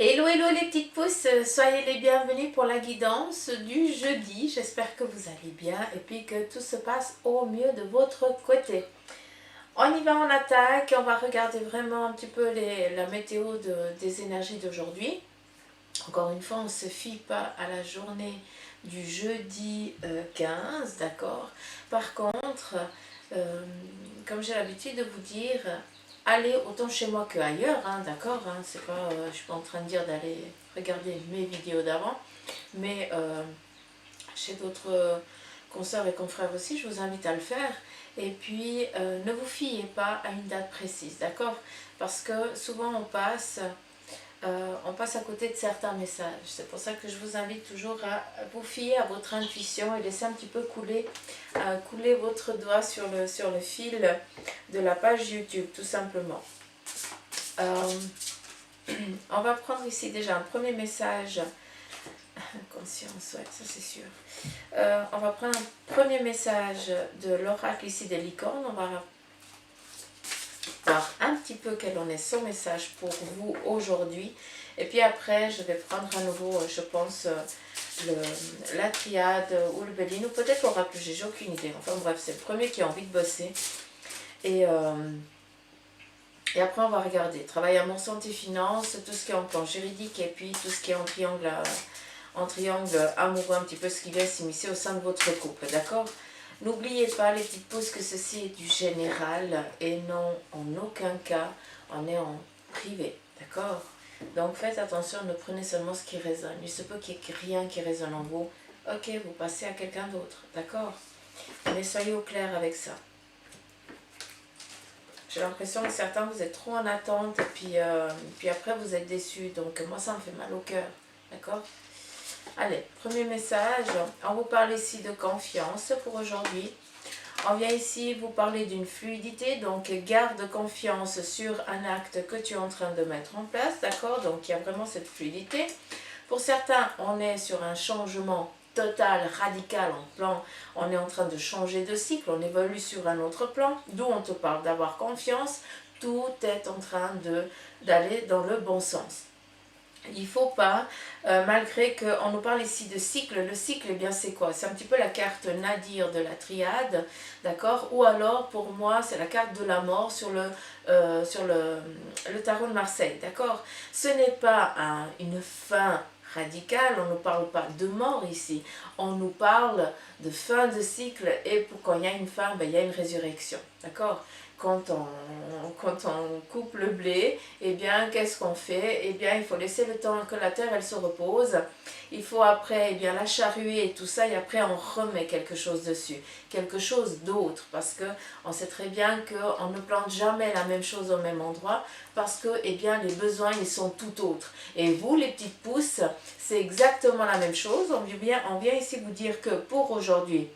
Hello, hello les petites pousses, soyez les bienvenus pour la guidance du jeudi. J'espère que vous allez bien et puis que tout se passe au mieux de votre côté. On y va en attaque, on va regarder vraiment un petit peu la météo des énergies d'aujourd'hui. Encore une fois, on ne se fie pas à la journée du jeudi 15, d'accord? Par contre, comme j'ai l'habitude de vous dire, allez autant chez moi qu'ailleurs, hein, d'accord, hein, c'est pas, je ne suis pas en train de dire d'aller regarder mes vidéos d'avant, mais chez d'autres consoeurs et confrères aussi, je vous invite à le faire. Et puis, ne vous fiez pas à une date précise, d'accord? Parce que souvent on passe à côté de certains messages. C'est pour ça que je vous invite toujours à vous fier à votre intuition et laisser un petit peu couler votre doigt sur le fil de la page YouTube, tout simplement. On va prendre ici déjà un premier message. Conscience, ouais, ça c'est sûr. On va prendre un premier message de l'oracle ici des licornes. On va voir un petit peu quel en est son message pour vous aujourd'hui. Et puis après, je vais prendre à nouveau, je pense, la triade ou le béline, ou peut-être l'oracle, j'ai aucune idée. Enfin bref, c'est le premier qui a envie de bosser. Et après, on va regarder. Travail amour, santé, finance, tout ce qui est en plan juridique et puis tout ce qui est en triangle amoureux, un petit peu ce qui vient s'immiscer au sein de votre couple, d'accord? N'oubliez pas, les petites pauses, que ceci est du général et non, en aucun cas, on est en privé, d'accord? Donc faites attention, ne prenez seulement ce qui résonne. Il se peut qu'il n'y ait rien qui résonne en vous. Ok, vous passez à quelqu'un d'autre, d'accord? Mais soyez au clair avec ça. J'ai l'impression que certains, vous êtes trop en attente et puis après vous êtes déçus. Donc moi, ça me fait mal au cœur, d'accord? Allez, premier message. On vous parle ici de confiance pour aujourd'hui. On vient ici vous parler d'une fluidité, donc garde confiance sur un acte que tu es en train de mettre en place, d'accord? Donc il y a vraiment cette fluidité. Pour certains, on est sur un changement total, radical en plan, on est en train de changer de cycle, on évolue sur un autre plan, d'où on te parle d'avoir confiance, tout est en train d'aller dans le bon sens. Il ne faut pas, malgré qu'on nous parle ici de cycle, le cycle, eh bien c'est quoi? C'est un petit peu la carte nadir de la triade, d'accord? Ou alors, pour moi, c'est la carte de la mort sur le tarot de Marseille, d'accord? Ce n'est pas une fin radicale, on ne parle pas de mort ici, on nous parle de fin de cycle et pour quand il y a une fin, ben, il y a une résurrection, d'accord? Quand on coupe le blé, eh bien, qu'est-ce qu'on fait? Eh bien, il faut laisser le temps que la terre, elle se repose. Il faut après, eh bien, la charruer et tout ça, et après, on remet quelque chose dessus, quelque chose d'autre, parce que on sait très bien qu'on ne plante jamais la même chose au même endroit, parce que, eh bien, les besoins, ils sont tout autres. Et vous, les petites pousses, c'est exactement la même chose. On vient ici vous dire que pour aujourd'hui,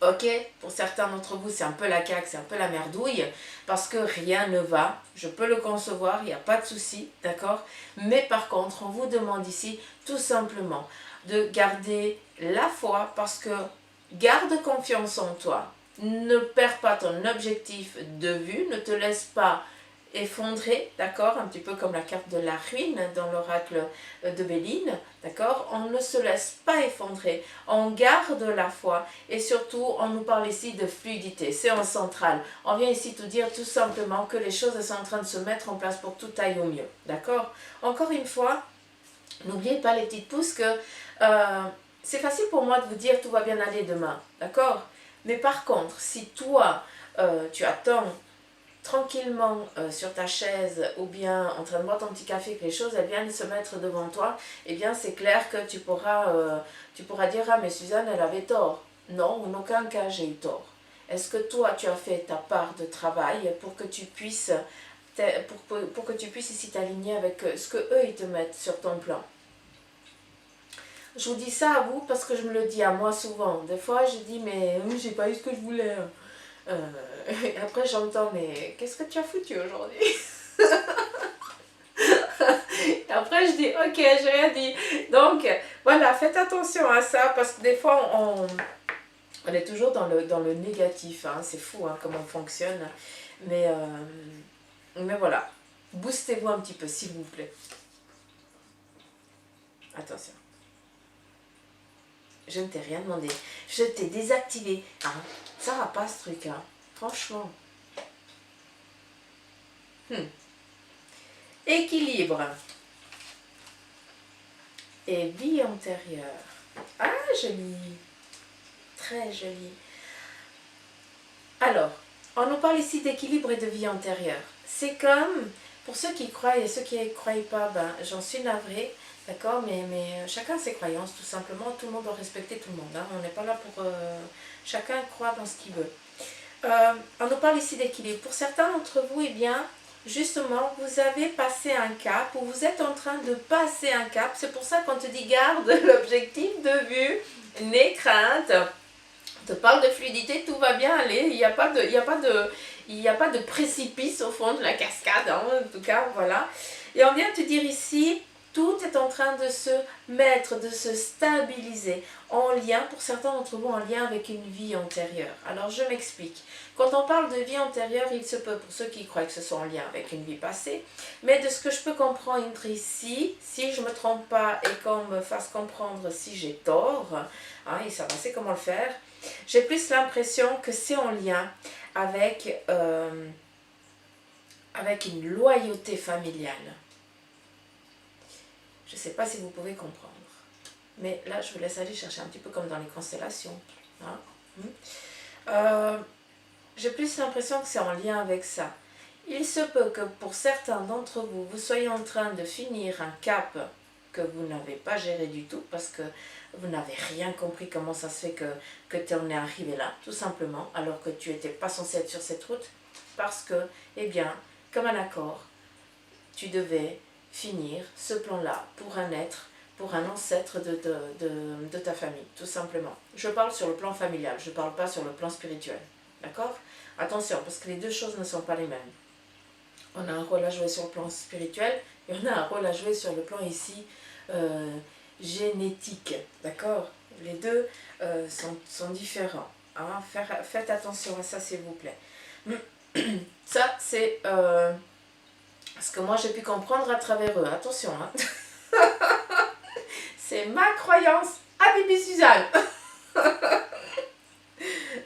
ok, pour certains d'entre vous, c'est un peu la caque, c'est un peu la merdouille, parce que rien ne va, je peux le concevoir, il n'y a pas de souci, d'accord? Mais par contre, on vous demande ici tout simplement de garder la foi, parce que garde confiance en toi, ne perds pas ton objectif de vue, ne te laisse pas effondrer, d'accord, un petit peu comme la carte de la ruine dans l'oracle de Béline, d'accord, on ne se laisse pas effondrer, on garde la foi et surtout on nous parle ici de fluidité, c'est en centrale, on vient ici te dire tout simplement que les choses sont en train de se mettre en place pour que tout aille au mieux, d'accord. Encore une fois, n'oubliez pas les petites pousses que c'est facile pour moi de vous dire tout va bien aller demain, d'accord, mais par contre si toi tu attends tranquillement sur ta chaise ou bien en train de boire ton petit café, que les choses elles viennent se mettre devant toi, eh bien c'est clair que tu pourras dire ah mais Suzanne elle avait tort. Non, en aucun cas j'ai eu tort. Est-ce que toi tu as fait ta part de travail pour que tu puisses pour que tu puisses ici t'aligner avec ce que eux ils te mettent sur ton plan? Je vous dis ça à vous parce que je me le dis à moi souvent. Des fois je dis mais j'ai pas eu ce que je voulais. Et après j'entends mais qu'est-ce que tu as foutu aujourd'hui? Et après je dis ok j'ai rien dit. Donc voilà, faites attention à ça parce que des fois on est toujours dans le négatif, hein. C'est fou hein, comment on fonctionne. Mais voilà, boostez-vous un petit peu s'il vous plaît. Attention. Je ne t'ai rien demandé. Je t'ai désactivé. Hein? Ça va pas ce truc, hein? Franchement. Équilibre. Et vie antérieure. Ah, joli. Très joli. Alors, on nous parle ici d'équilibre et de vie antérieure. C'est comme, pour ceux qui croient et ceux qui ne croient pas, ben, j'en suis navrée, d'accord, mais chacun a ses croyances, tout simplement. Tout le monde doit respecter tout le monde. Hein. On n'est pas là pour... chacun croit dans ce qu'il veut. On nous parle ici d'équilibre. Pour certains d'entre vous, eh bien, justement, vous avez passé un cap ou vous êtes en train de passer un cap. C'est pour ça qu'on te dit garde l'objectif de vue, n'aie crainte. On te parle de fluidité, tout va bien aller. Il n'y a pas de précipice au fond de la cascade, hein, en tout cas, voilà. Et on vient te dire ici, tout est en train de se mettre, de se stabiliser en lien, pour certains d'entre vous, en lien avec une vie antérieure. Alors, je m'explique. Quand on parle de vie antérieure, il se peut, pour ceux qui croient que ce soit en lien avec une vie passée, mais de ce que je peux comprendre ici, si je ne me trompe pas et qu'on me fasse comprendre si j'ai tort, hein, il savait assez comment le faire, j'ai plus l'impression que c'est en lien avec, avec une loyauté familiale. Je ne sais pas si vous pouvez comprendre. Mais là, je vous laisse aller chercher un petit peu comme dans les constellations. Hein. J'ai plus l'impression que c'est en lien avec ça. Il se peut que pour certains d'entre vous, vous soyez en train de finir un cap que vous n'avez pas géré du tout parce que vous n'avez rien compris comment ça se fait que tu en es arrivé là, tout simplement, alors que tu n'étais pas censé être sur cette route parce que, eh bien, comme un accord, tu devais finir ce plan-là pour un être, pour un ancêtre de ta famille, tout simplement. Je parle sur le plan familial, je ne parle pas sur le plan spirituel, d'accord? Attention, parce que les deux choses ne sont pas les mêmes. On a un rôle à jouer sur le plan spirituel et on a un rôle à jouer sur le plan ici génétique, d'accord? Les deux sont différents. Hein? Faites attention à ça, s'il vous plaît. Ça, c'est ce que moi j'ai pu comprendre à travers eux. Attention, hein? C'est ma croyance à Bibi Suzanne.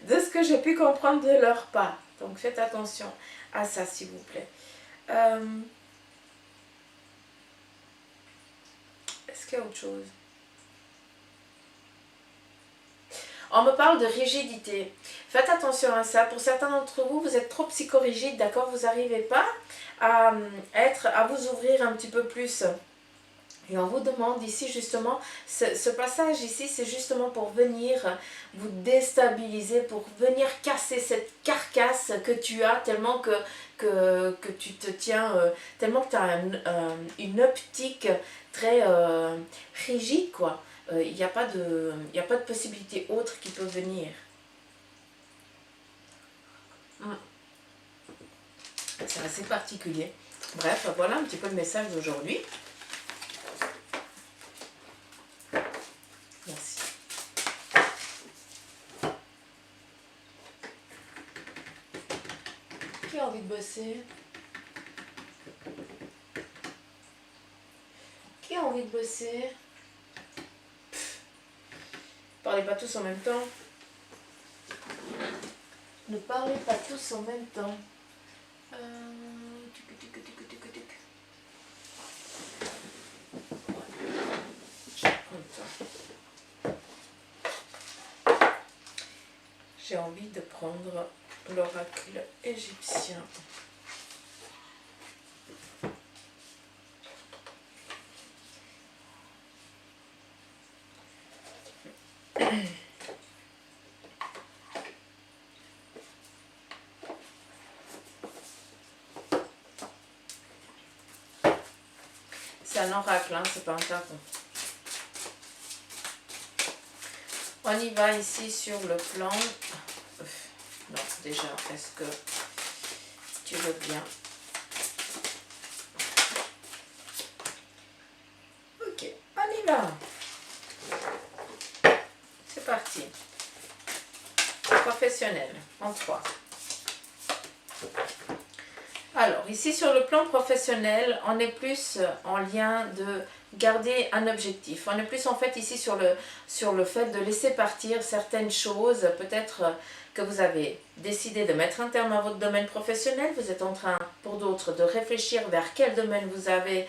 De ce que j'ai pu comprendre de leur part. Donc faites attention à ça, s'il vous plaît. Est-ce qu'il y a autre chose? On me parle de rigidité. Faites attention à ça. Pour certains d'entre vous, vous êtes trop psychorigide, d'accord? Vous n'arrivez pas à vous ouvrir un petit peu plus. Et on vous demande ici justement, ce passage ici, c'est justement pour venir vous déstabiliser, pour venir casser cette carcasse que tu as, tellement que tu te tiens, tellement que tu as une optique très rigide, quoi. Il n'y a pas de possibilité autre qui peut venir. C'est assez particulier. Bref, voilà un petit peu le message d'aujourd'hui. Merci. Qui a envie de bosser? Qui a envie de bosser? Parlez pas tous en même temps. Ne parlez pas tous en même temps. J'ai envie de prendre l'oracle égyptien. C'est un oracle, hein, c'est pas un tarot. On y va ici sur le plan. Non, déjà, est-ce que tu veux bien? Ok, on y va. C'est parti. Professionnel, en 3. Alors, ici sur le plan professionnel, on est plus en lien de garder un objectif. On est plus en fait ici sur le fait de laisser partir certaines choses, peut-être que vous avez décidé de mettre un terme à votre domaine professionnel, vous êtes en train, pour d'autres, de réfléchir vers quel domaine vous avez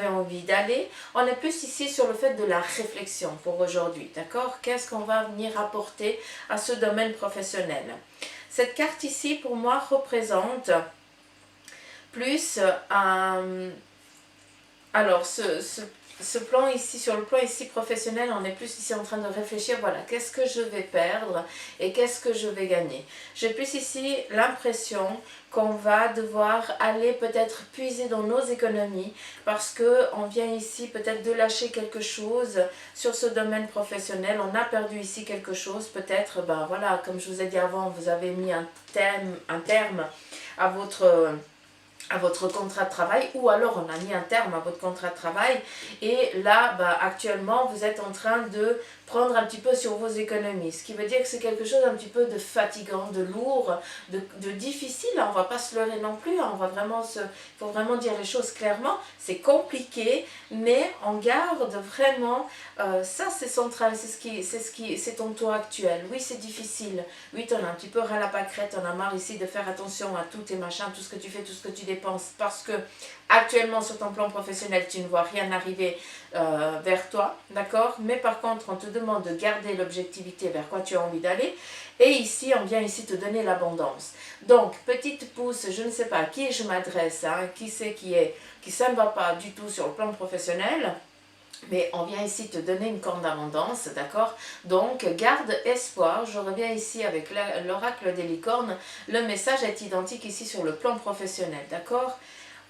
envie d'aller. On est plus ici sur le fait de la réflexion pour aujourd'hui, d'accord? Qu'est-ce qu'on va venir apporter à ce domaine professionnel? Cette carte ici, pour moi, représente plus alors ce plan ici, sur le plan ici professionnel, on est plus ici en train de réfléchir, voilà, qu'est-ce que je vais perdre et qu'est-ce que je vais gagner. J'ai plus ici l'impression qu'on va devoir aller peut-être puiser dans nos économies parce qu'on vient ici peut-être de lâcher quelque chose sur ce domaine professionnel. On a perdu ici quelque chose, peut-être, ben voilà, comme je vous ai dit avant, vous avez mis un terme à votre contrat de travail, ou alors on a mis un terme à votre contrat de travail et là bah, actuellement vous êtes en train de prendre un petit peu sur vos économies, ce qui veut dire que c'est quelque chose un petit peu de fatigant, de lourd, de difficile. On va pas se leurrer non plus, on va vraiment faut vraiment dire les choses clairement, c'est compliqué, mais on garde vraiment ça, c'est central, c'est ton taux actuel. Oui, c'est difficile, oui, tu en as un petit peu ras la pâquerette, on a marre ici de faire attention à tous tes machins, tout ce que tu fais, tout ce que tu dépenses, parce que actuellement sur ton plan professionnel tu ne vois rien arriver vers toi, d'accord? Mais par contre on te demande de garder l'objectivité vers quoi tu as envie d'aller, et ici on vient ici te donner l'abondance. Donc petite pouce, je ne sais pas à qui je m'adresse, hein, qui c'est qui ça ne va pas du tout sur le plan professionnel, mais on vient ici te donner une corne d'abondance, d'accord? Donc, garde espoir. Je reviens ici avec l'oracle des licornes. Le message est identique ici sur le plan professionnel, d'accord?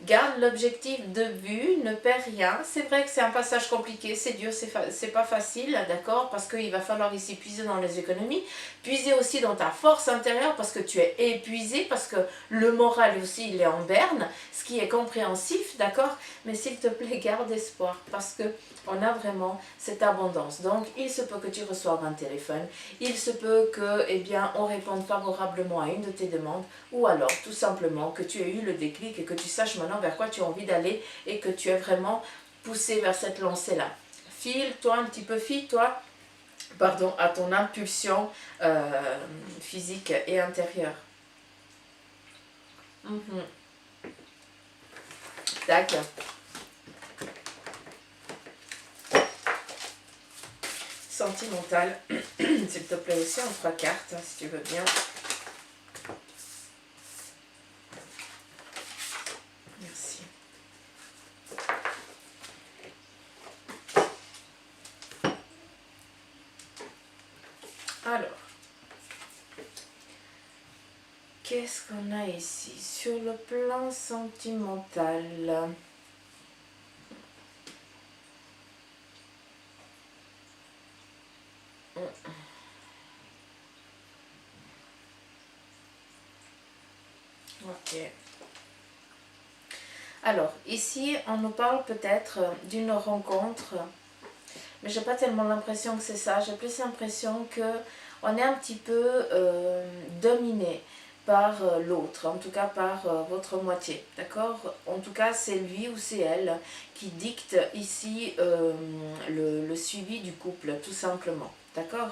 Garde l'objectif de vue, ne perds rien. C'est vrai que c'est un passage compliqué, c'est dur, c'est pas facile, d'accord? Parce qu'il va falloir ici puiser dans les économies, puiser aussi dans ta force intérieure parce que tu es épuisé, parce que le moral aussi il est en berne, ce qui est compréhensif, d'accord? Mais s'il te plaît, garde espoir parce que on a vraiment cette abondance. Donc, il se peut que tu reçoives un téléphone, il se peut que, eh bien, on réponde favorablement à une de tes demandes, ou alors, tout simplement, que tu aies eu le déclic et que tu saches maintenant vers quoi tu as envie d'aller et que tu es vraiment poussé vers cette lancée-là. File-toi un petit peu, fie-toi, pardon, à ton impulsion physique et intérieure. Tac. Sentimental, s'il te plaît aussi en 3 cartes, si tu veux bien. Merci. Alors, qu'est-ce qu'on a ici sur le plan sentimental? Ok. Alors, ici, on nous parle peut-être d'une rencontre, mais j'ai pas tellement l'impression que c'est ça. J'ai plus l'impression que on est un petit peu dominé par l'autre, en tout cas par votre moitié, d'accord? En tout cas, c'est lui ou c'est elle qui dicte ici le suivi du couple, tout simplement, d'accord?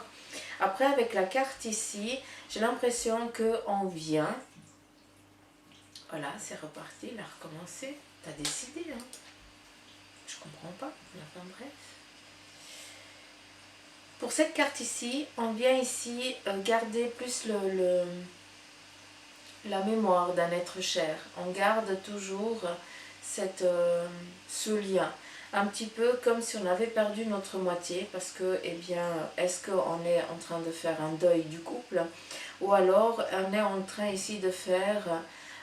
Après, avec la carte ici, j'ai l'impression qu'on vient... Voilà, c'est reparti, il a recommencé. T'as décidé, hein? Je comprends pas. Enfin bref. Pour cette carte ici, on vient ici garder plus la mémoire d'un être cher. On garde toujours ce lien. Un petit peu comme si on avait perdu notre moitié, parce que, eh bien, est-ce qu'on est en train de faire un deuil du couple, ou alors on est en train ici de faire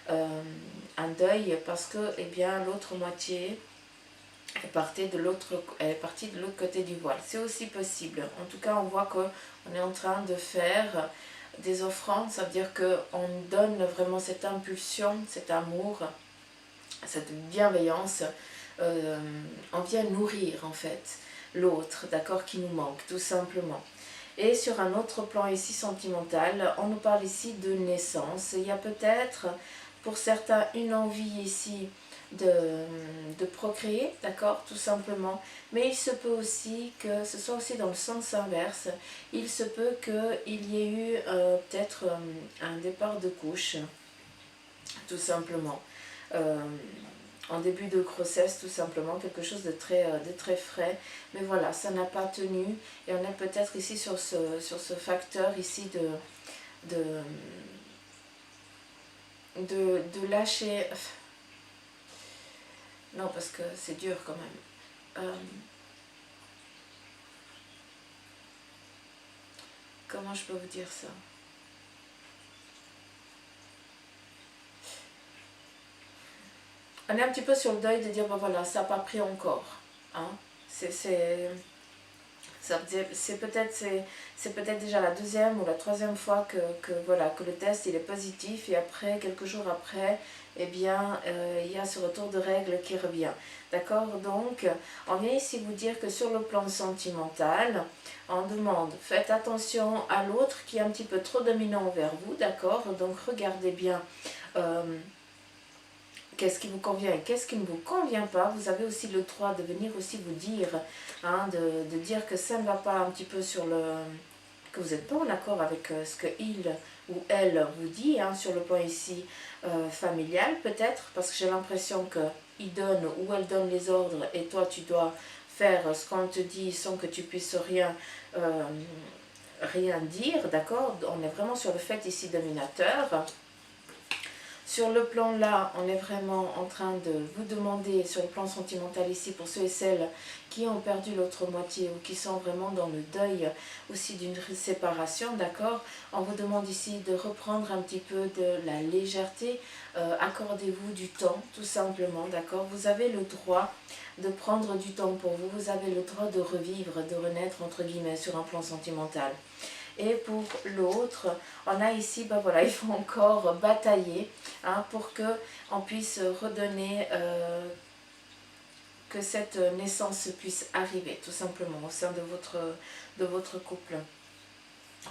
un deuil parce que, eh bien, l'autre moitié est partie de l'autre côté du voile. C'est aussi possible. En tout cas, on voit qu'on est en train de faire des offrandes, ça veut dire qu'on donne vraiment cette impulsion, cet amour, cette bienveillance, on vient nourrir en fait l'autre, d'accord, qui nous manque, tout simplement. Et sur un autre plan ici sentimental, on nous parle ici de naissance. Il y a peut-être pour certains une envie ici de procréer, d'accord, tout simplement. Mais il se peut aussi que ce soit aussi dans le sens inverse. Il se peut qu'il y ait eu peut-être un départ de couche, tout simplement. En début de grossesse, tout simplement, quelque chose de très frais. Mais voilà, ça n'a pas tenu. Et on est peut-être ici sur ce facteur ici de lâcher. Non, parce que c'est dur quand même. Comment je peux vous dire ça? On est un petit peu sur le deuil de dire, ben voilà, ça n'a pas pris encore. Hein? C'est peut-être déjà la deuxième ou la troisième fois voilà, que le test il est positif, et après, quelques jours après, eh bien, il y a ce retour de règles qui revient. D'accord? Donc, on vient ici vous dire que sur le plan sentimental, on demande, faites attention à l'autre qui est un petit peu trop dominant envers vous, d'accord? Donc, regardez bien qu'est-ce qui vous convient et qu'est-ce qui ne vous convient pas. Vous avez aussi le droit de venir aussi vous dire, hein, de dire que ça ne va pas un petit peu sur le... que vous n'êtes pas en accord avec ce que il ou elle vous dit, hein, sur le point ici familial peut-être, parce que j'ai l'impression qu'il donne ou elle donne les ordres et toi tu dois faire ce qu'on te dit sans que tu puisses rien dire, d'accord? On est vraiment sur le fait ici dominateur. Sur le plan là, on est vraiment en train de vous demander, sur le plan sentimental ici, pour ceux et celles qui ont perdu l'autre moitié ou qui sont vraiment dans le deuil aussi d'une séparation, d'accord? On vous demande ici de reprendre un petit peu de la légèreté, accordez-vous du temps, tout simplement, d'accord? Vous avez le droit de prendre du temps pour vous, vous avez le droit de revivre, de renaître, entre guillemets, sur un plan sentimental. Et pour l'autre, on a ici, ben voilà, il faut encore batailler, hein, pour qu'on puisse redonner, que cette naissance puisse arriver, tout simplement, au sein de votre couple.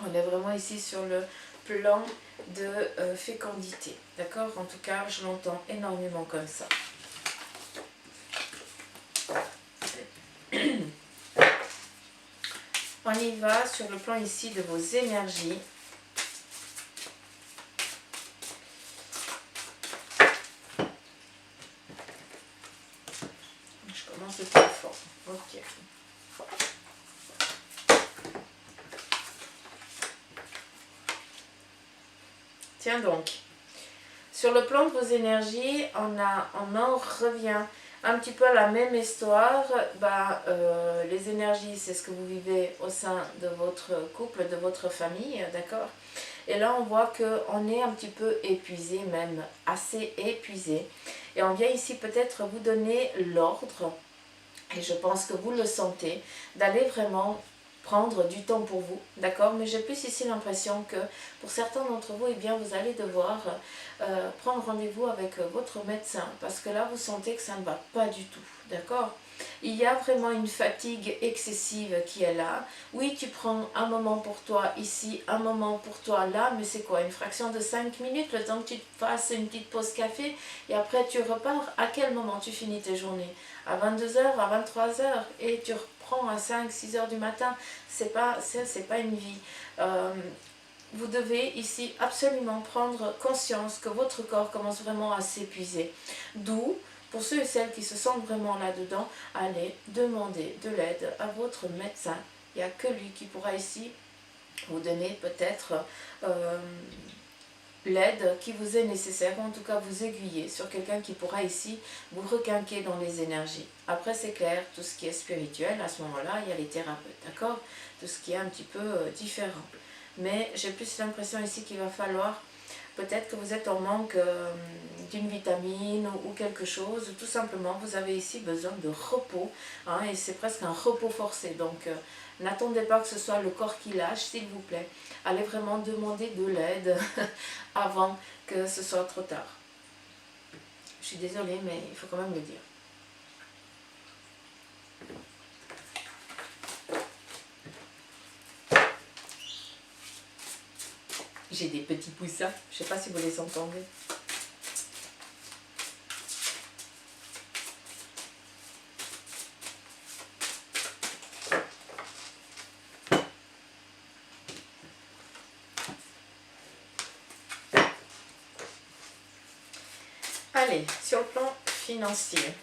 On est vraiment ici sur le plan de fécondité, d'accord? En tout cas, je l'entends énormément comme ça. On y va sur le plan ici de vos énergies. Je commence le plus fort. Ok. Tiens donc. Sur le plan de vos énergies, on en revient un petit peu à la même histoire. Les énergies, c'est ce que vous vivez au sein de votre couple, de votre famille, d'accord? Et là, on voit qu'on est un petit peu épuisé, même assez épuisé. Et on vient ici peut-être vous donner l'ordre, et je pense que vous le sentez, d'aller vraiment prendre du temps pour vous, d'accord? Mais j'ai plus ici l'impression que pour certains d'entre vous, eh bien, vous allez devoir prendre rendez-vous avec votre médecin, parce que là, vous sentez que ça ne va pas du tout, d'accord? Il y a vraiment une fatigue excessive qui est là. Oui, tu prends un moment pour toi ici, un moment pour toi là, mais c'est quoi? Une fraction de 5 minutes, le temps que tu te fasses une petite pause café, et après tu repars. À quel moment tu finis tes journées? À 22 h, à 23 h, et tu reprends à 5-6 h du matin. C'est pas une vie. Vous devez ici absolument prendre conscience que votre corps commence vraiment à s'épuiser. D'où, pour ceux et celles qui se sentent vraiment là-dedans, allez demander de l'aide à votre médecin. Il n'y a que lui qui pourra ici vous donner peut-être l'aide qui vous est nécessaire, ou en tout cas vous aiguiller sur quelqu'un qui pourra ici vous requinquer dans les énergies. Après, c'est clair, tout ce qui est spirituel, à ce moment-là, il y a les thérapeutes, d'accord? Tout ce qui est un petit peu différent. Mais j'ai plus l'impression ici qu'il va falloir, peut-être que vous êtes en manque d'une vitamine ou quelque chose, tout simplement vous avez ici besoin de repos, hein, et c'est presque un repos forcé. Donc n'attendez pas que ce soit le corps qui lâche, s'il vous plaît. Allez vraiment demander de l'aide avant que ce soit trop tard. Je suis désolée, mais il faut quand même le dire. J'ai des petits poussins, je ne sais pas si vous les entendez. Allez, sur le plan financier.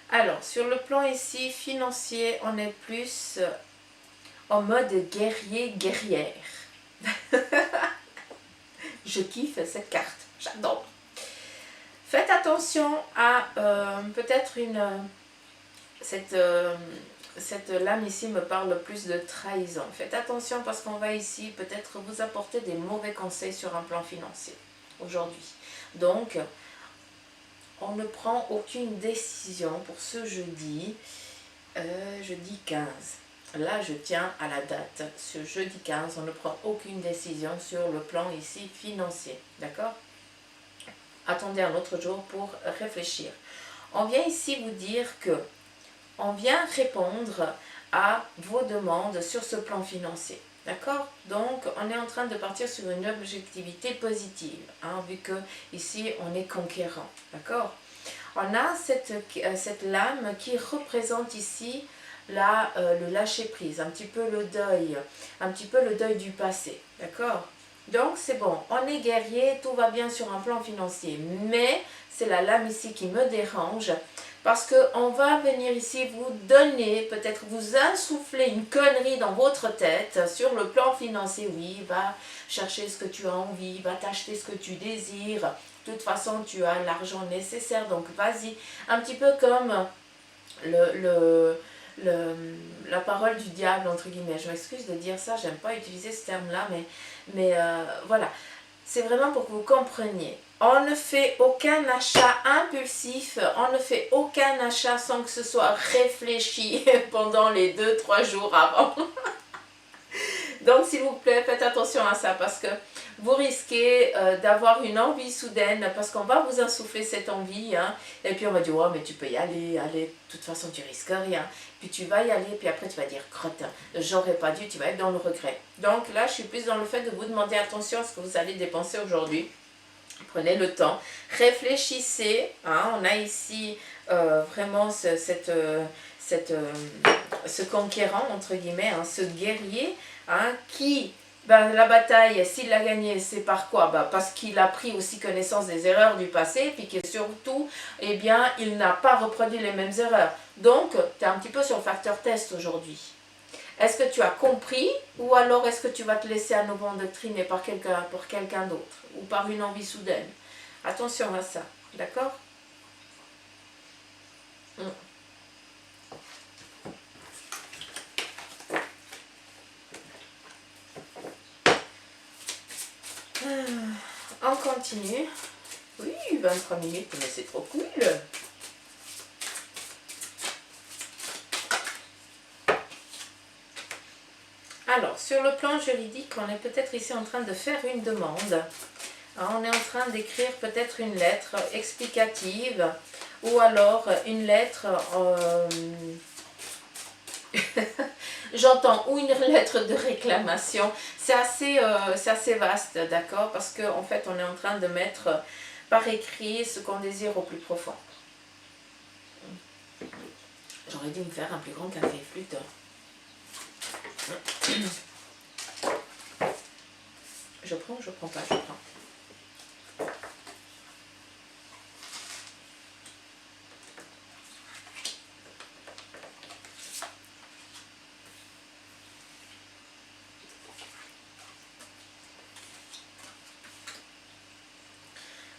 Alors, sur le plan ici financier, on est plus en mode guerrier-guerrière. Je kiffe cette carte, j'adore. Faites attention à peut-être cette lame ici me parle plus de trahison. Faites attention parce qu'on va ici peut-être vous apporter des mauvais conseils sur un plan financier aujourd'hui. Donc, on ne prend aucune décision pour ce jeudi, jeudi 15. Là, je tiens à la date. Ce jeudi 15, on ne prend aucune décision sur le plan ici financier. D'accord? Attendez un autre jour pour réfléchir. On vient ici vous dire que on vient répondre à vos demandes sur ce plan financier. D'accord? Donc, on est en train de partir sur une objectivité positive, hein, vu que ici, on est conquérant. D'accord? On a cette lame qui représente ici le lâcher-prise, un petit peu le deuil du passé. D'accord? Donc, c'est bon, on est guerrier, tout va bien sur un plan financier. Mais, c'est la lame ici qui me dérange. Parce qu'on va venir ici vous donner, peut-être vous insuffler une connerie dans votre tête sur le plan financier. Oui, va chercher ce que tu as envie, va t'acheter ce que tu désires. De toute façon, tu as l'argent nécessaire, donc vas-y. Un petit peu comme la parole du diable, entre guillemets. Je m'excuse de dire ça, j'aime pas utiliser ce terme-là, mais voilà. C'est vraiment pour que vous compreniez. On ne fait aucun achat impulsif, on ne fait aucun achat sans que ce soit réfléchi pendant les 2-3 jours avant. Donc s'il vous plaît, faites attention à ça parce que vous risquez d'avoir une envie soudaine parce qu'on va vous insuffler cette envie. Hein, et puis on va dire, oh mais tu peux y aller, allez, de toute façon tu risques rien. Puis tu vas y aller, puis après tu vas dire, crotte, j'aurais pas dû, tu vas être dans le regret. Donc là, je suis plus dans le fait de vous demander attention à ce que vous allez dépenser aujourd'hui. Prenez le temps, réfléchissez. Hein, on a ici vraiment ce conquérant, entre guillemets, hein, ce guerrier hein, qui, ben, la bataille, s'il l'a gagnée, c'est par quoi? Ben, parce qu'il a pris aussi connaissance des erreurs du passé, puis que surtout, eh bien, il n'a pas reproduit les mêmes erreurs. Donc, tu es un petit peu sur le facteur test aujourd'hui. Est-ce que tu as compris ou alors est-ce que tu vas te laisser à nouveau endoctriner par quelqu'un d'autre ou par une envie soudaine? Attention à ça, d'accord? On continue. Oui, 23 minutes, mais c'est trop cool. Alors, sur le plan juridique, on est peut-être ici en train de faire une demande. On est en train d'écrire peut-être une lettre explicative ou alors une lettre, j'entends, ou une lettre de réclamation. C'est assez vaste, d'accord? Parce qu'en fait, on est en train de mettre par écrit ce qu'on désire au plus profond. J'aurais dû me faire un plus grand café flûte. Je prends ou je prends pas? Je prends.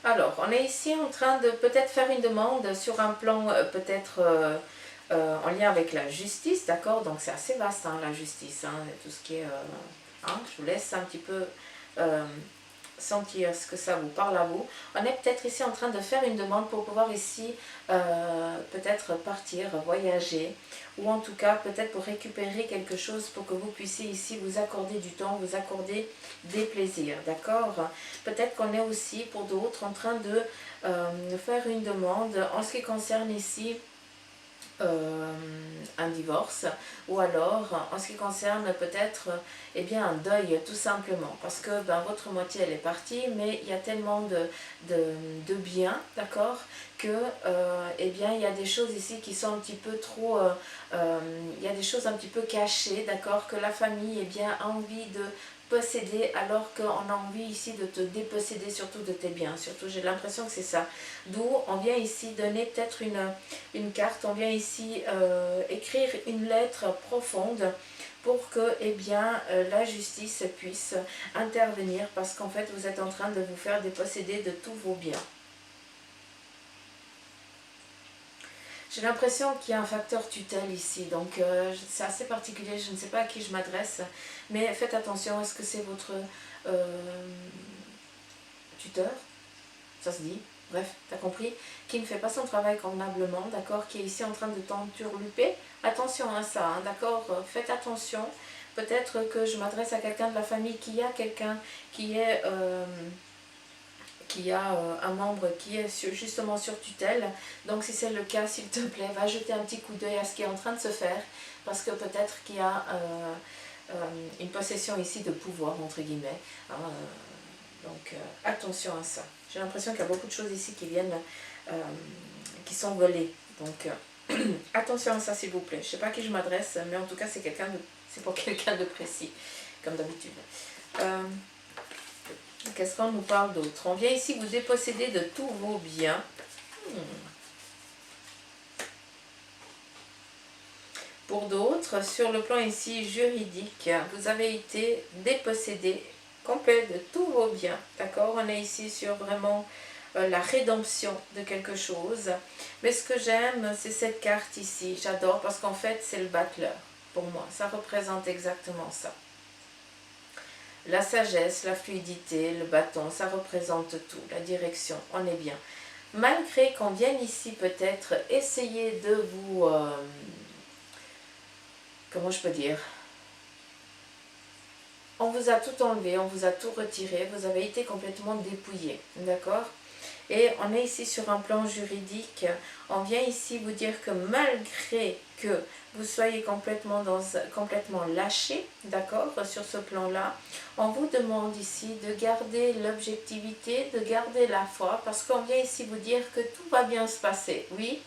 Alors, on est ici en train de peut-être faire une demande sur un plan peut-être en lien avec la justice, d'accord? Donc c'est assez vaste, hein, la justice, hein, tout ce qui est... hein, je vous laisse un petit peu sentir ce que ça vous parle à vous. On est peut-être ici en train de faire une demande pour pouvoir ici peut-être partir, voyager, ou en tout cas peut-être pour récupérer quelque chose pour que vous puissiez ici vous accorder du temps, vous accorder des plaisirs, d'accord? Peut-être qu'on est aussi pour d'autres en train de faire une demande en ce qui concerne ici un divorce, ou alors en ce qui concerne peut-être eh bien un deuil tout simplement, parce que votre moitié elle est partie, mais il y a tellement de bien, d'accord, que eh bien il y a des choses ici qui sont un petit peu trop, il y a des choses un petit peu cachées, d'accord, que la famille eh bien a envie de posséder, alors qu'on a envie ici de te déposséder surtout de tes biens. Surtout j'ai l'impression que c'est ça, d'où on vient ici donner peut-être une carte, on vient ici écrire une lettre profonde pour que eh bien, la justice puisse intervenir, parce qu'en fait vous êtes en train de vous faire déposséder de tous vos biens. J'ai l'impression qu'il y a un facteur tutelle ici, donc c'est assez particulier, je ne sais pas à qui je m'adresse, mais faites attention, est-ce que c'est votre tuteur? Ça se dit, bref, t'as compris, qui ne fait pas son travail convenablement, d'accord, qui est ici en train de t'enturluper. Attention à ça, hein, d'accord, faites attention. Peut-être que je m'adresse à quelqu'un de la famille qui a quelqu'un qui est... un membre qui est justement sur tutelle. Donc si c'est le cas, s'il te plaît, va jeter un petit coup d'œil à ce qui est en train de se faire, parce que peut-être qu'il y a une possession ici de pouvoir, entre guillemets. Hein, donc attention à ça. J'ai l'impression qu'il y a beaucoup de choses ici qui viennent, qui sont volées. Donc attention à ça s'il vous plaît. Je ne sais pas à qui je m'adresse, mais en tout cas c'est pour quelqu'un de précis, comme d'habitude. Qu'est-ce qu'on nous parle d'autre? On vient ici vous déposséder de tous vos biens. Pour d'autres, sur le plan ici juridique, vous avez été dépossédé complet de tous vos biens. D'accord? On est ici sur vraiment la rédemption de quelque chose. Mais ce que j'aime, c'est cette carte ici. J'adore parce qu'en fait, c'est le battleur. Pour moi, ça représente exactement ça. La sagesse, la fluidité, le bâton, ça représente tout, la direction, on est bien. Malgré qu'on vienne ici peut-être essayer de vous... comment je peux dire? On vous a tout enlevé, on vous a tout retiré, vous avez été complètement dépouillé, d'accord? Et on est ici sur un plan juridique, on vient ici vous dire que malgré que vous soyez complètement lâché, d'accord, sur ce plan-là, on vous demande ici de garder l'objectivité, de garder la foi, parce qu'on vient ici vous dire que tout va bien se passer. Oui,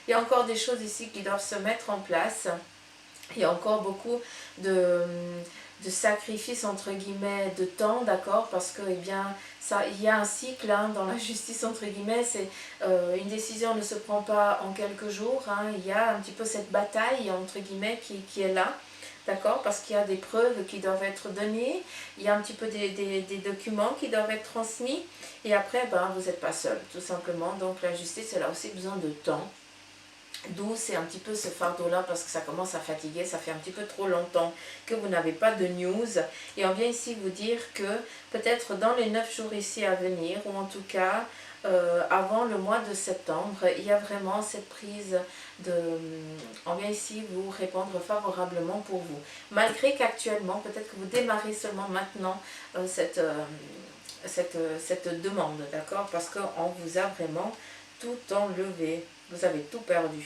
il y a encore des choses ici qui doivent se mettre en place, il y a encore beaucoup de sacrifices entre guillemets de temps, d'accord, parce que eh bien ça, il y a un cycle hein, dans la justice entre guillemets, c'est une décision ne se prend pas en quelques jours, hein, il y a un petit peu cette bataille entre guillemets qui est là, d'accord, parce qu'il y a des preuves qui doivent être données, il y a un petit peu des documents qui doivent être transmis, et après vous n'êtes pas seul tout simplement, donc la justice elle a aussi besoin de temps. D'où c'est un petit peu ce fardeau-là, parce que ça commence à fatiguer, ça fait un petit peu trop longtemps que vous n'avez pas de news. Et on vient ici vous dire que peut-être dans les 9 jours ici à venir, ou en tout cas avant le mois de septembre, il y a vraiment cette prise de... On vient ici vous répondre favorablement pour vous. Malgré qu'actuellement, peut-être que vous démarrez seulement maintenant cette demande, d'accord? Parce qu'on vous a vraiment tout enlevé. Vous avez tout perdu.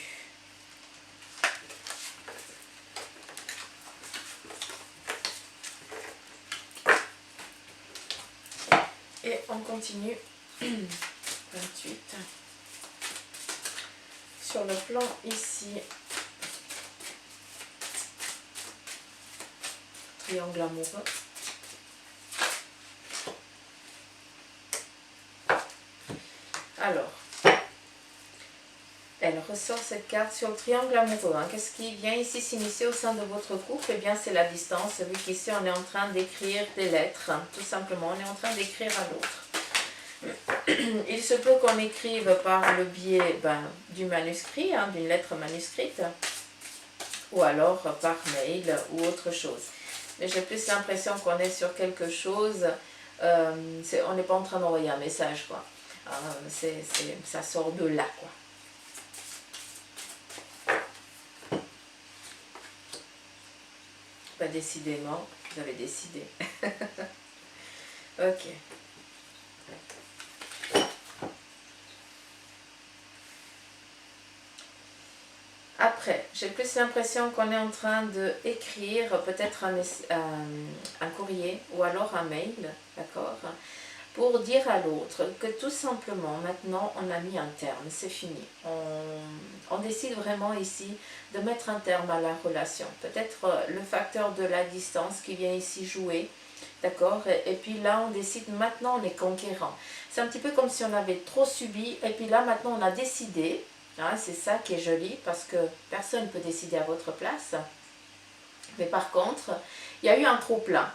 Et on continue. 28. Sur le plan ici. Triangle amoureux. Alors. Elle ressort cette carte sur le triangle amoureux. Hein. Qu'est-ce qui vient ici s'initier au sein de votre couple? Eh bien, c'est la distance. Vu qu'ici, on est en train d'écrire des lettres. Hein. Tout simplement, on est en train d'écrire à l'autre. Il se peut qu'on écrive par le biais du manuscrit, hein, d'une lettre manuscrite, ou alors par mail ou autre chose. Mais j'ai plus l'impression qu'on est sur quelque chose, on n'est pas en train d'envoyer un message, quoi. Ça sort de là, quoi. Décidément, vous avez décidé. Ok. J'ai plus l'impression qu'on est en train d'écrire peut-être un courrier ou alors un mail, d'accord, pour dire à l'autre que tout simplement maintenant on a mis un terme, c'est fini. On décide vraiment ici de mettre un terme à la relation. Peut-être le facteur de la distance qui vient ici jouer, d'accord, et puis là on décide maintenant on est conquérant. C'est un petit peu comme si on avait trop subi et puis là maintenant on a décidé. Hein, c'est ça qui est joli parce que personne ne peut décider à votre place. Mais par contre, il y a eu un trop-plein.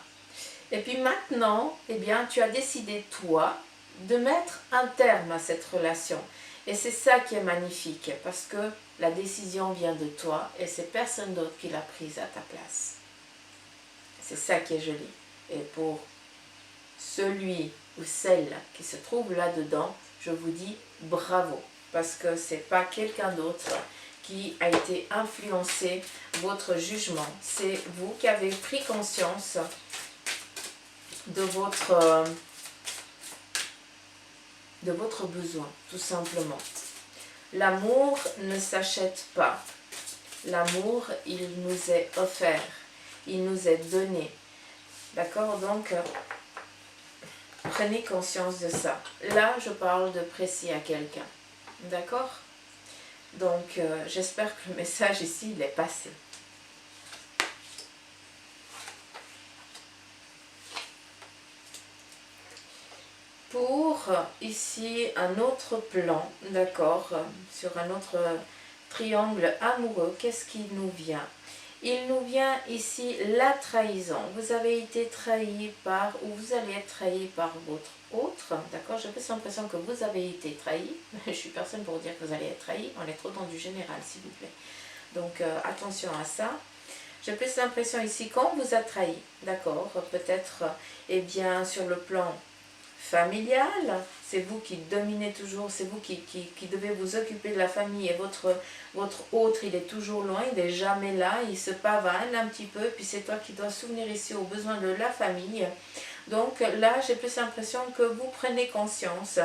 Et puis maintenant, eh bien, tu as décidé, toi, de mettre un terme à cette relation. Et c'est ça qui est magnifique parce que la décision vient de toi et c'est personne d'autre qui l'a prise à ta place. C'est ça qui est joli. Et pour celui ou celle qui se trouve là-dedans, je vous dis bravo. Parce que ce n'est pas quelqu'un d'autre qui a été influencé votre jugement. C'est vous qui avez pris conscience de votre besoin, tout simplement. L'amour ne s'achète pas. L'amour, il nous est offert. Il nous est donné. D'accord? Donc, prenez conscience de ça. Là, je parle de précis à quelqu'un. D'accord? Donc, j'espère que le message ici, il est passé. Pour ici un autre plan, d'accord, sur un autre triangle amoureux, qu'est-ce qui nous vient? Il nous vient ici la trahison. Vous avez été trahi par, ou vous allez être trahi par votre autre, d'accord? J'ai plus l'impression que vous avez été trahi. Je suis personne pour dire que vous allez être trahi. On est trop dans du général, s'il vous plaît. Donc, attention à ça. J'ai plus l'impression ici qu'on vous a trahi, d'accord? Peut-être, eh bien, sur le plan familial, c'est vous qui dominez toujours, c'est vous qui devez vous occuper de la famille et votre autre, il est toujours loin, il n'est jamais là, il se pavane un petit peu, puis c'est toi qui dois souvenir ici aux besoins de la famille. Donc là, j'ai plus l'impression que vous prenez conscience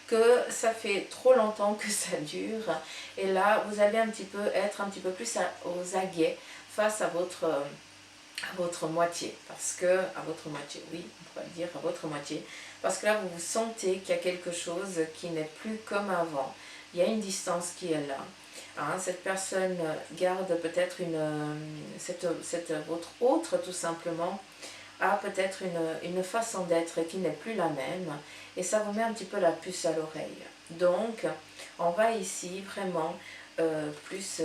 que ça fait trop longtemps que ça dure, et là, vous allez un petit peu être un petit peu plus aux aguets face à votre moitié, parce que, à votre moitié, oui, on va le dire, à votre moitié, parce que là, vous vous sentez qu'il y a quelque chose qui n'est plus comme avant. Il y a une distance qui est là. Hein, cette personne garde peut-être votre autre, tout simplement, a peut-être une façon d'être qui n'est plus la même. Et ça vous met un petit peu la puce à l'oreille. Donc, on va ici vraiment plus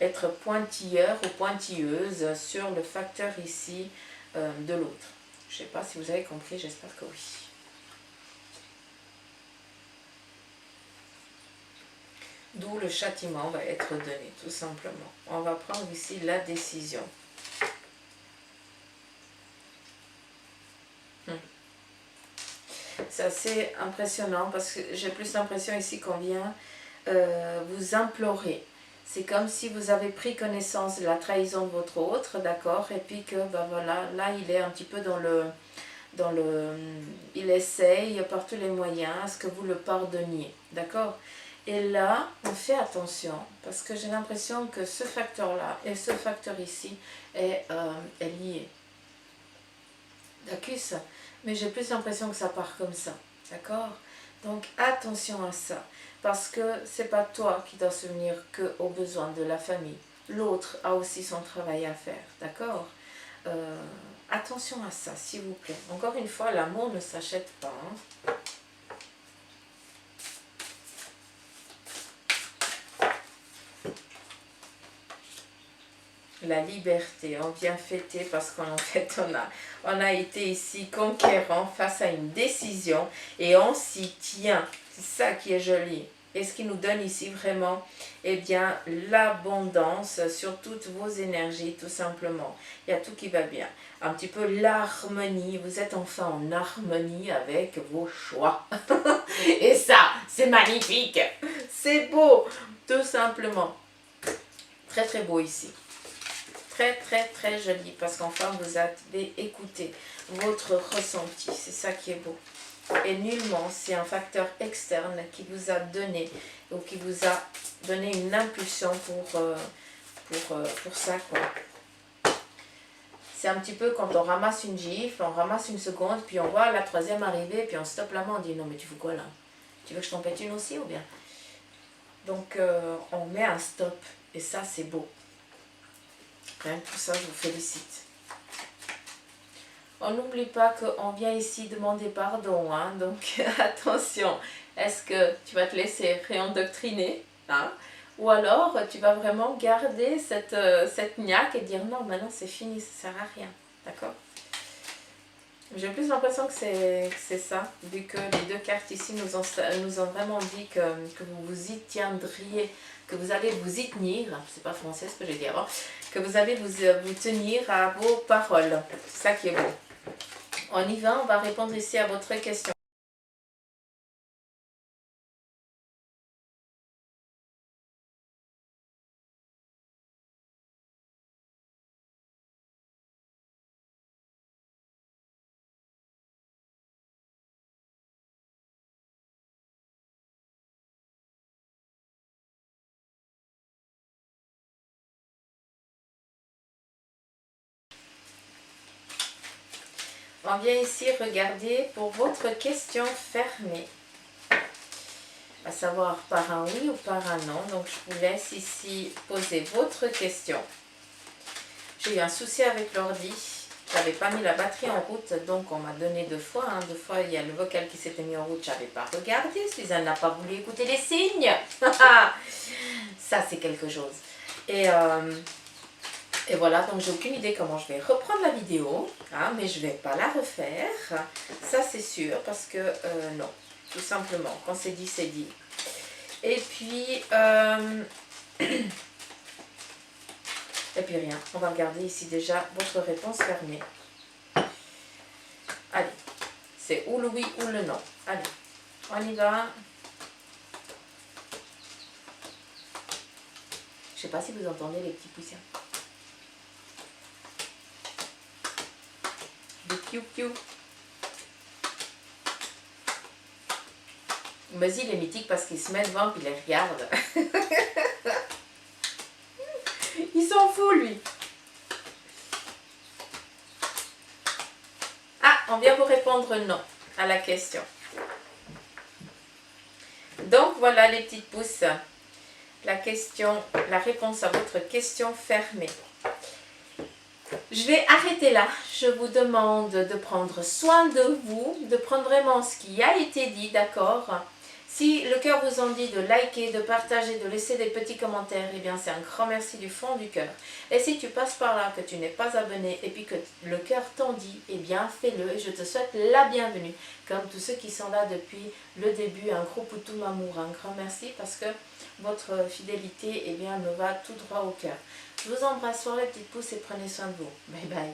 être pointilleur ou pointilleuse sur le facteur ici de l'autre. Je ne sais pas si vous avez compris, j'espère que oui. D'où le châtiment va être donné, tout simplement. On va prendre ici la décision. C'est assez impressionnant parce que j'ai plus l'impression ici qu'on vient vous implorer. C'est comme si vous avez pris connaissance de la trahison de votre autre, d'accord, et puis que, ben voilà, là il est un petit peu il essaye par tous les moyens à ce que vous le pardonniez, d'accord. Et là, on fait attention, parce que j'ai l'impression que ce facteur-là et ce facteur ici est lié. D'accord, mais j'ai plus l'impression que ça part comme ça, d'accord. Donc attention à ça, parce que c'est pas toi qui dois souvenir qu'aux besoins de la famille. L'autre a aussi son travail à faire, d'accord. Attention à ça, s'il vous plaît. Encore une fois, l'amour ne s'achète pas. Hein. La liberté, on vient fêter parce qu'en fait on a été ici conquérant face à une décision et on s'y tient. C'est ça qui est joli. Et ce qui nous donne ici vraiment, eh bien, l'abondance sur toutes vos énergies, tout simplement. Il y a tout qui va bien. Un petit peu l'harmonie. Vous êtes enfin en harmonie avec vos choix. Et ça, c'est magnifique. C'est beau, tout simplement. Très, très beau ici. Très, très, très joli. Parce qu'enfin, vous avez écouté votre ressenti. C'est ça qui est beau. Et nullement, c'est un facteur externe qui vous a donné ou qui vous a donné une impulsion pour ça, quoi. C'est un petit peu quand on ramasse une gifle, on ramasse une seconde, puis on voit la troisième arriver, puis on stoppe la main, on dit non mais tu fais quoi là? Tu veux que je t'en pète une aussi ou bien? Donc on met un stop, et ça c'est beau. Rien que pour ça, je vous félicite. On n'oublie pas qu'on vient ici demander pardon, hein, donc attention, est-ce que tu vas te laisser réendoctriner, hein, ou alors tu vas vraiment garder cette niaque et dire non, maintenant c'est fini, ça sert à rien, d'accord? J'ai plus l'impression que c'est ça, vu que les deux cartes ici nous ont vraiment dit que vous vous y tiendriez, que vous allez vous y tenir, c'est pas français ce que j'ai dit avant, que vous allez vous tenir à vos paroles, c'est ça qui est beau. On y va, on va répondre ici à votre question. On vient ici regarder pour votre question fermée, à savoir par un oui ou par un non. Donc je vous laisse ici poser votre question. J'ai eu un souci avec l'ordi, j'avais pas mis la batterie en route, donc on m'a donné 2 fois. Hein. 2 fois, il y a le vocal qui s'était mis en route, j'avais pas regardé, Suzanne n'a pas voulu écouter les signes. Ça, c'est quelque chose. Et voilà, donc j'ai aucune idée comment je vais reprendre la vidéo, hein, mais je vais pas la refaire, ça c'est sûr, parce que non, tout simplement, quand c'est dit, c'est dit. Et puis, et puis rien, on va regarder ici déjà votre réponse fermée. Allez, c'est ou le oui ou le non. Allez, on y va. Je sais pas si vous entendez les petits poussiens. Des piou-piou. Vas-y, il est mythique parce qu'il se met devant et il les regarde. Il s'en fout, lui. Ah, on vient vous répondre non à la question. Donc, voilà les petites pousses. La réponse à votre question fermée. Je vais arrêter là. Je vous demande de prendre soin de vous, de prendre vraiment ce qui a été dit, d'accord? Si le cœur vous en dit de liker, de partager, de laisser des petits commentaires, eh bien c'est un grand merci du fond du cœur. Et si tu passes par là, que tu n'es pas abonné et puis que le cœur t'en dit, eh bien fais-le et je te souhaite la bienvenue. Comme tous ceux qui sont là depuis le début, un gros poutou amour, un grand merci parce que votre fidélité, eh bien, me va tout droit au cœur. Je vous embrasse sur les petites pouces et prenez soin de vous. Bye bye.